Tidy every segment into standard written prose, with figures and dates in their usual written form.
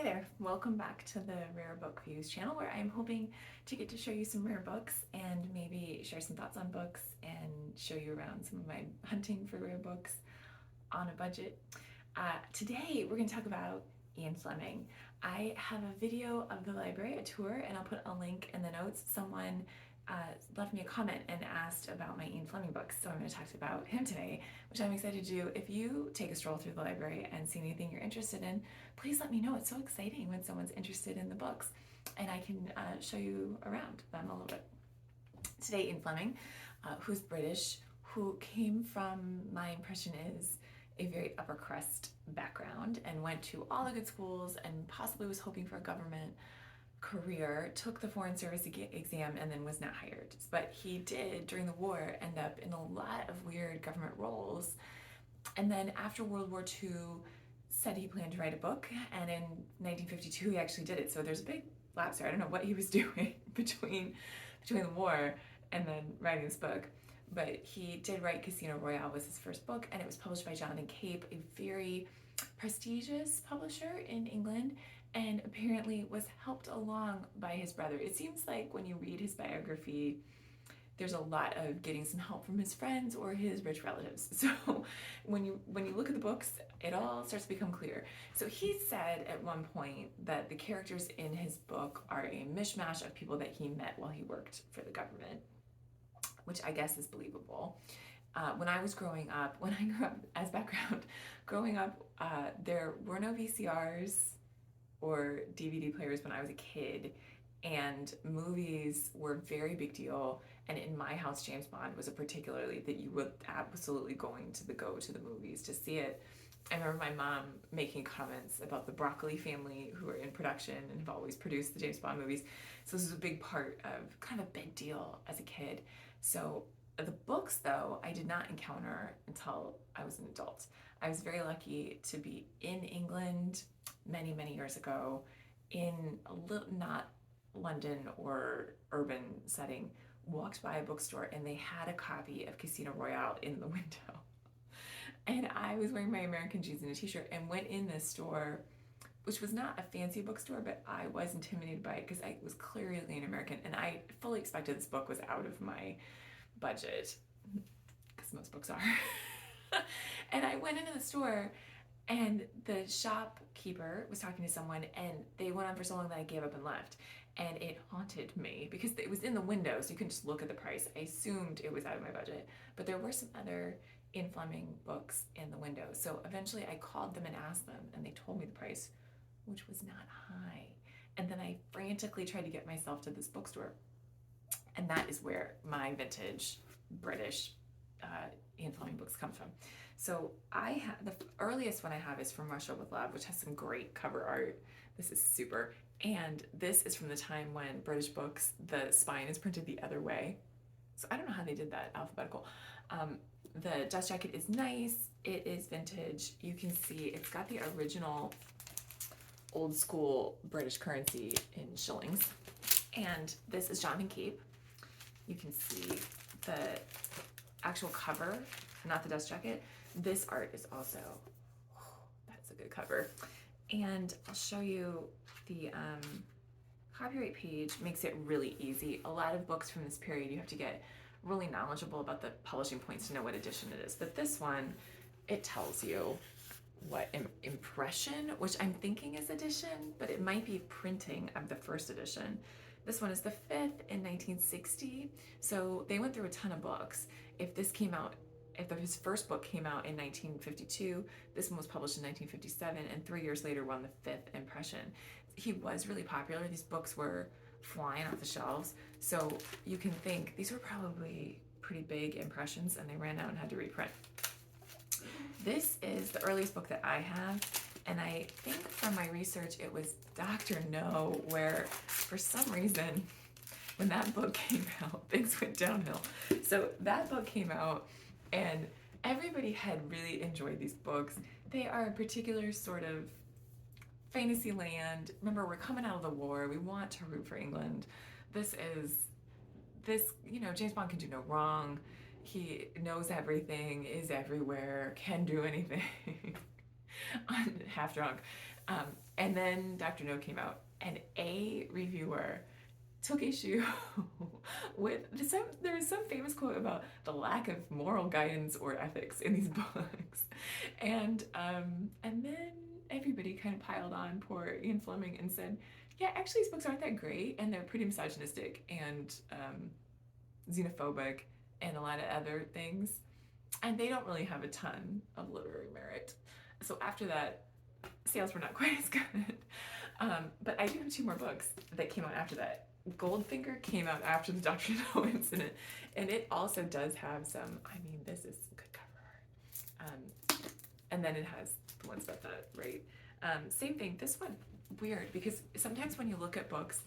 there, welcome back to the Rare Book Views channel where I'm hoping to get to show you some rare books and maybe share some thoughts on books and show you around some of my hunting for rare books on a budget. Today we're going to talk about Ian Fleming. I have a video of the library, a tour, and I'll put a link in the notes. Someone left me a comment and asked about my Ian Fleming books, so I'm going to talk about him today, which I'm excited to do. If you take a stroll through the library and see anything you're interested in, please let me know. It's so exciting when someone's interested in the books, and I can show you around them a little bit. Today, Ian Fleming, who's British, who came from, my impression is, a very upper crust background and went to all the good schools and possibly was hoping for a government career, took the Foreign Service exam and then was not hired. But he did, during the war, end up in a lot of weird government roles. And then after World War II, said he planned to write a book, and in 1952 he actually did it. So there's a big lapse there. I don't know what he was doing between the war and then writing this book. But he did write Casino Royale, was his first book, and it was published by Jonathan Cape, a very prestigious publisher in England, and apparently was helped along by his brother. It seems like when you read his biography, there's a lot of getting some help from his friends or his rich relatives. So when you look at the books, it all starts to become clear. So he said at one point that the characters in his book are a mishmash of people that he met while he worked for the government, which I guess is believable. When I was growing up, as background, there were no VCRs or DVD players when I was a kid, and movies were a very big deal. And in my house, James Bond was a particularly that you were absolutely going to go to the movies to see it. I remember my mom making comments about the Broccoli family, who are in production and have always produced the James Bond movies. So this was a big part of, kind of a big deal as a kid. So the books, though, I did not encounter until I was an adult. I was very lucky to be in England many, many years ago, in a little, not London or urban setting, walked by a bookstore and they had a copy of Casino Royale in the window. And I was wearing my American jeans and a t-shirt and went in this store, which was not a fancy bookstore, but I was intimidated by it because I was clearly an American, and I fully expected this book was out of my budget, because most books are. And I went into the store and the shopkeeper was talking to someone, and they went on for so long that I gave up and left. And it haunted me because it was in the window, so you couldn't just look at the price. I assumed it was out of my budget, but there were some other Ian Fleming books in the window. So eventually I called them and asked them, and they told me the price, which was not high. And then I frantically tried to get myself to this bookstore. And that is where my vintage British Ian Fleming books come from. So I have, the earliest one I have is From Russia with Love, which has some great cover art. This is super. And this is from the time when British books, the spine is printed the other way. So I don't know how they did that, alphabetical. The dust jacket is nice. It is vintage. You can see it's got the original old school British currency in shillings. And this is Jonathan Cape. You can see the actual cover, not the dust jacket. This art is also, that's a good cover. And I'll show you the copyright page. Makes it really easy. A lot of books from this period, you have to get really knowledgeable about the publishing points to know what edition it is. But this one, it tells you what impression, which I'm thinking is edition, but it might be printing of the first edition. This one is the 5th in 1960. So they went through a ton of books. If his first book came out in 1952, this one was published in 1957, and 3 years later won the 5th impression. He was really popular. These books were flying off the shelves. So you can think these were probably pretty big impressions, and they ran out and had to reprint. This is the earliest book that I have, and I think from my research it was Dr. No, where for some reason when that book came out, things went downhill. So that book came out and everybody had really enjoyed these books. They are a particular sort of fantasy land. Remember, we're coming out of the war. We want to root for England. This, James Bond can do no wrong. He knows everything, is everywhere, can do anything. I'm half drunk. And then Dr. No came out, and a reviewer took issue with there was some famous quote about the lack of moral guidance or ethics in these books, and then everybody kind of piled on poor Ian Fleming and said, yeah, actually these books aren't that great, and they're pretty misogynistic and xenophobic and a lot of other things, and they don't really have a ton of literary merit. So after that, sales were not quite as good. But I do have two more books that came out after that. Goldfinger came out after the Dr. No incident, and it also does have some, I mean, this is good cover art. And then it has the ones about that, right? Same thing, this one, weird, because sometimes when you look at books,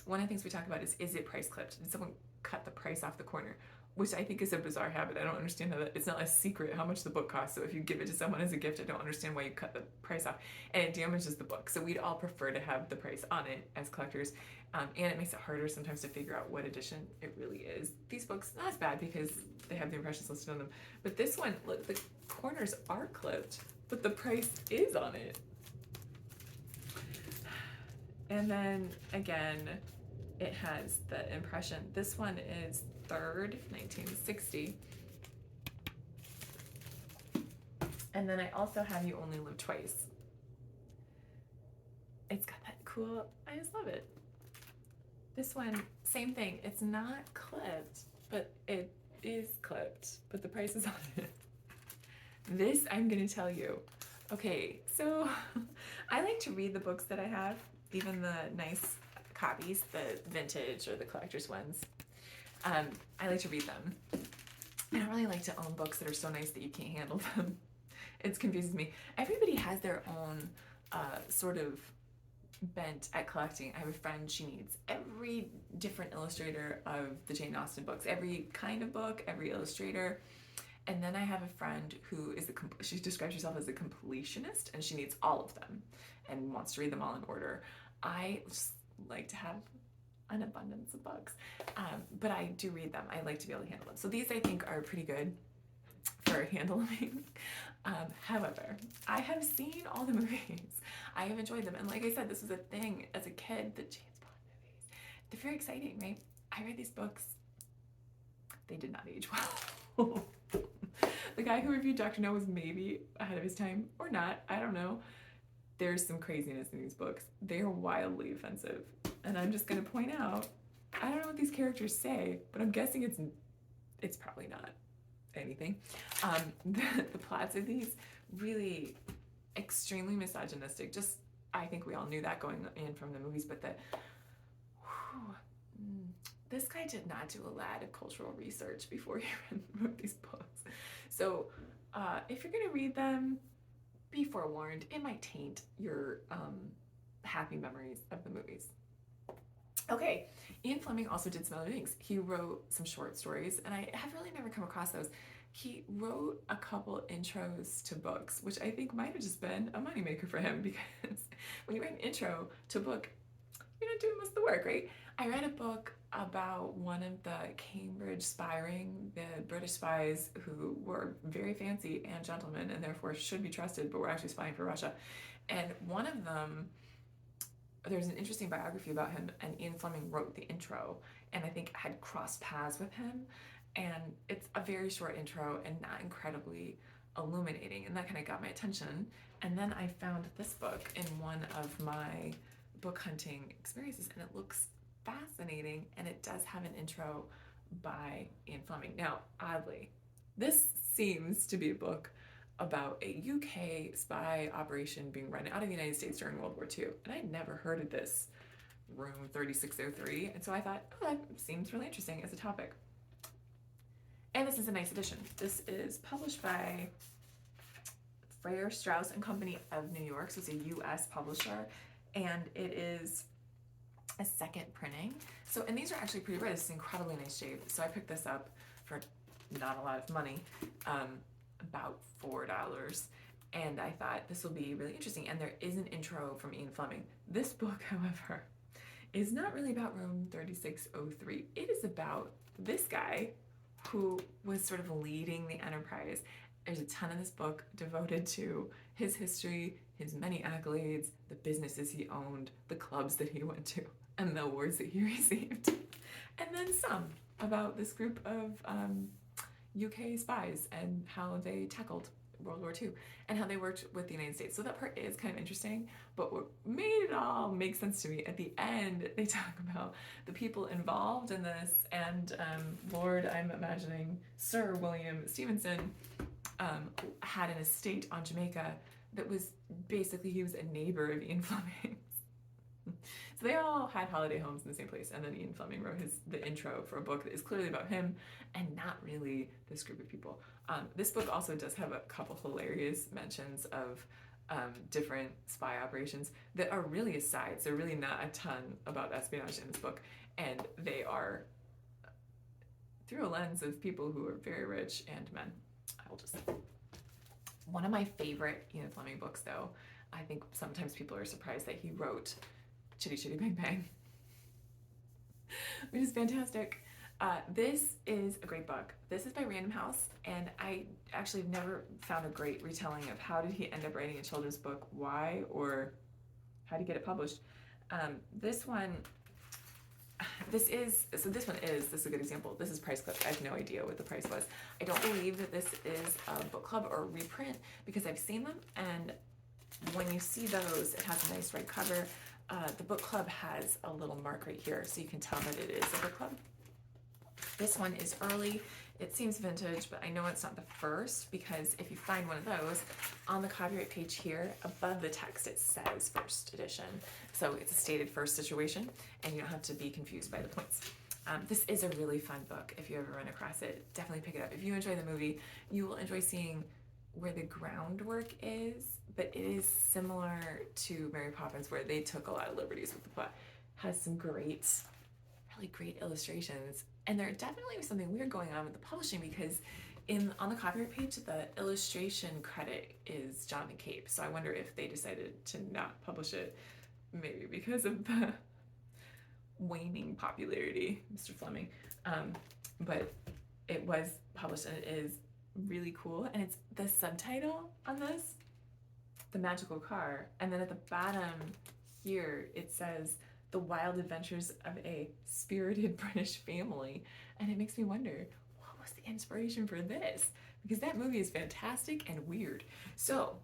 one of the things we talk about is it price clipped? Did someone cut the price off the corner? Which I think is a bizarre habit. I don't understand how that, it's not a secret how much the book costs. So if you give it to someone as a gift, I don't understand why you cut the price off. And it damages the book. So we'd all prefer to have the price on it as collectors. And it makes it harder sometimes to figure out what edition it really is. These books, not as bad because they have the impressions listed on them. But this one, look, the corners are clipped, but the price is on it. And then again, it has the impression. This one is 3rd, 1960. And then I also have You Only Live Twice. It's got that cool, I just love it. This one, same thing. It's not clipped, but it is clipped, but the price is on it. This, I'm gonna tell you. Okay, so I like to read the books that I have, even the nice copies, the vintage or the collector's ones. I like to read them. I don't really like to own books that are so nice that you can't handle them. It confuses me. Everybody has their own sort of bent at collecting. I have a friend, she needs every different illustrator of the Jane Austen books, every kind of book, every illustrator. And then I have a friend who is she describes herself as a completionist, and she needs all of them and wants to read them all in order. I just like to have an abundance of books, but I do read them. I like to be able to handle them. So these I think are pretty good for handling. However, I have seen all the movies. I have enjoyed them, and like I said, this was a thing as a kid, the James Bond movies. They're very exciting, right? I read these books. They did not age well. The guy who reviewed Dr. No was maybe ahead of his time, or not, I don't know. There's some craziness in these books. They are wildly offensive. And I'm just gonna point out, I don't know what these characters say, but I'm guessing it's probably not anything. The plots of these, really extremely misogynistic. Just, I think we all knew that going in from the movies, but this guy did not do a lot of cultural research before he wrote these books. So if you're gonna read them, be forewarned, it might taint your happy memories of the movies. Okay, Ian Fleming also did some other things. He wrote some short stories, and I have really never come across those. He wrote a couple intros to books, which I think might have just been a moneymaker for him, because when you write an intro to a book, you're not doing most of the work, right? I read a book about one of the Cambridge spy ring, the British spies who were very fancy and gentlemen and therefore should be trusted, but were actually spying for Russia. And one of them, there's an interesting biography about him, and Ian Fleming wrote the intro, and I think had crossed paths with him. And it's a very short intro and not incredibly illuminating, and that kind of got my attention. And then I found this book in one of my book hunting experiences, and it looks fascinating, and it does have an intro by Ian Fleming. Now, oddly, this seems to be a book about a UK spy operation being run out of the United States during World War II, and I'd never heard of this Room 3603, and so I thought, oh, that seems really interesting as a topic. And this is a nice edition. This is published by Freyer, Strauss and Company of New York, so it's a US publisher, and it is a second printing. So, and these are actually pretty rare. This is incredibly nice shape. So I picked this up for not a lot of money, about $4. And I thought this will be really interesting. And there is an intro from Ian Fleming. This book, however, is not really about Room 3603. It is about this guy who was sort of leading the enterprise. There's a ton of this book devoted to his history, his many accolades, the businesses he owned, the clubs that he went to, and the awards that he received. And then some about this group of UK spies and how they tackled World War II and how they worked with the United States. So that part is kind of interesting, but what made it all make sense to me, at the end, they talk about the people involved in this, and Lord, I'm imagining Sir William Stevenson had an estate on Jamaica that was basically, he was a neighbor of Ian Fleming. So they all had holiday homes in the same place, and then Ian Fleming wrote the intro for a book that is clearly about him and not really this group of people. This book also does have a couple hilarious mentions of different spy operations that are really asides. They're really not a ton about espionage in this book, and they are through a lens of people who are very rich and men. One of my favorite Ian Fleming books, though, I think sometimes people are surprised that he wrote Chitty, Chitty, Bang, Bang, which is fantastic. This is a great book. This is by Random House, and I actually have never found a great retelling of how did he end up writing a children's book, why, or how to get it published. This is a good example. This is price clip. I have no idea what the price was. I don't believe that this is a book club or a reprint because I've seen them, and when you see those, it has a nice red cover. The book club has a little mark right here, so you can tell that it is a book club. This one is early. It seems vintage, but I know it's not the first, because if you find one of those, on the copyright page here, above the text, it says first edition. So it's a stated first situation, and you don't have to be confused by the points. This is a really fun book. If you ever run across it, definitely pick it up. If you enjoy the movie, you will enjoy seeing where the groundwork is, but it is similar to Mary Poppins, where they took a lot of liberties with the plot. Has some really great illustrations, and there definitely was something weird going on with the publishing, because on the copyright page, the illustration credit is Jonathan Cape. So I wonder if they decided to not publish it, maybe because of the waning popularity, Mr. Fleming. But it was published, and it is really cool, and it's the subtitle on this, The Magical Car, and then at the bottom here it says The Wild Adventures of a Spirited British Family, and it makes me wonder, what was the inspiration for this? Because that movie is fantastic and weird. So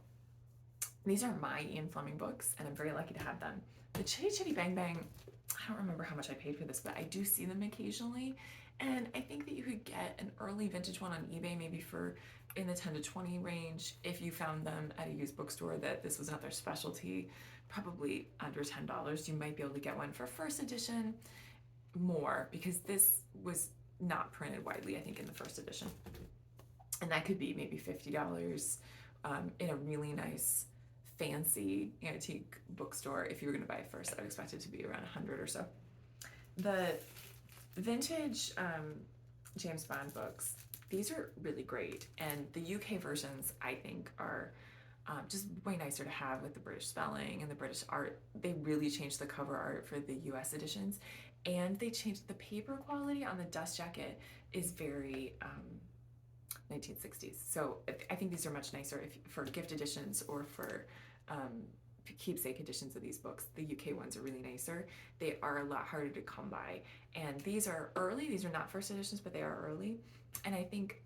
these are my Ian Fleming books, and I'm very lucky to have them. The Chitty Chitty Bang Bang, I don't remember how much I paid for this, but I do see them occasionally. And I think that you could get an early vintage one on eBay, maybe for in the 10 to 20 range. If you found them at a used bookstore that this was not their specialty, probably under $10, you might be able to get one for first edition more, because this was not printed widely, I think, in the first edition. And that could be maybe $50 in a really nice, fancy antique bookstore. If you were going to buy it first, I would expect it to be around 100 or so. The vintage James Bond books, these are really great, and the UK versions I think are just way nicer to have with the British spelling and the British art. They really changed the cover art for the US editions, and they changed the paper quality on the dust jacket is very 1960s. So I think these are much nicer for gift editions or for keepsake editions of these books. The UK ones are really nicer. They are a lot harder to come by, and these are early. These are not first editions, but they are early, and I think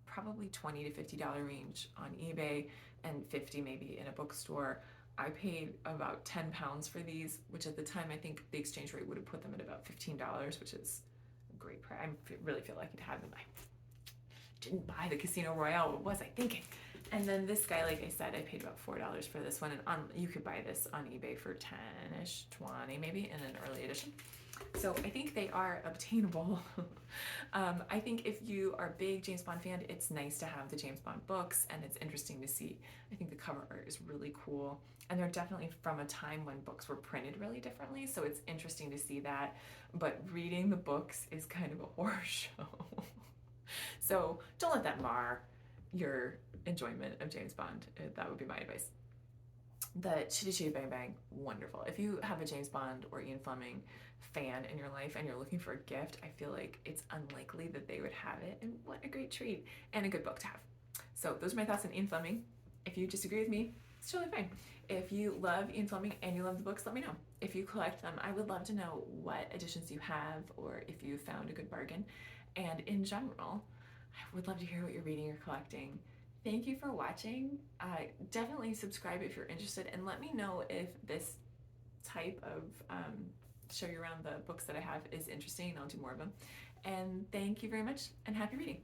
probably $20 to $50 range on eBay, and $50 maybe in a bookstore. I paid about £10 for these, which at the time I think the exchange rate would have put them at about $15, which is a great price. I really feel lucky to have them. I didn't buy the Casino Royale. What was I thinking? And then this guy, like I said, I paid about $4 for this one, and you could buy this on eBay for 10-ish, 20 maybe in an early edition. So I think they are obtainable. I think if you are a big James Bond fan, it's nice to have the James Bond books, and it's interesting to see. I think the cover art is really cool, and they're definitely from a time when books were printed really differently, so it's interesting to see that. But reading the books is kind of a horror show. So don't let that mar your enjoyment of James Bond. That would be my advice. The Chitty Chitty Bang Bang, wonderful. If you have a James Bond or Ian Fleming fan in your life and you're looking for a gift, I feel like it's unlikely that they would have it, and what a great treat and a good book to have. So those are my thoughts on Ian Fleming. If you disagree with me, It's totally fine. If you love Ian Fleming and you love the books, let me know. If you collect them, I would love to know what editions you have or if you found a good bargain. And in general, I would love to hear what you're reading or collecting. Thank you for watching. Definitely subscribe if you're interested, and let me know if this type of show you around the books that I have is interesting. I'll do more of them. And thank you very much, and happy reading.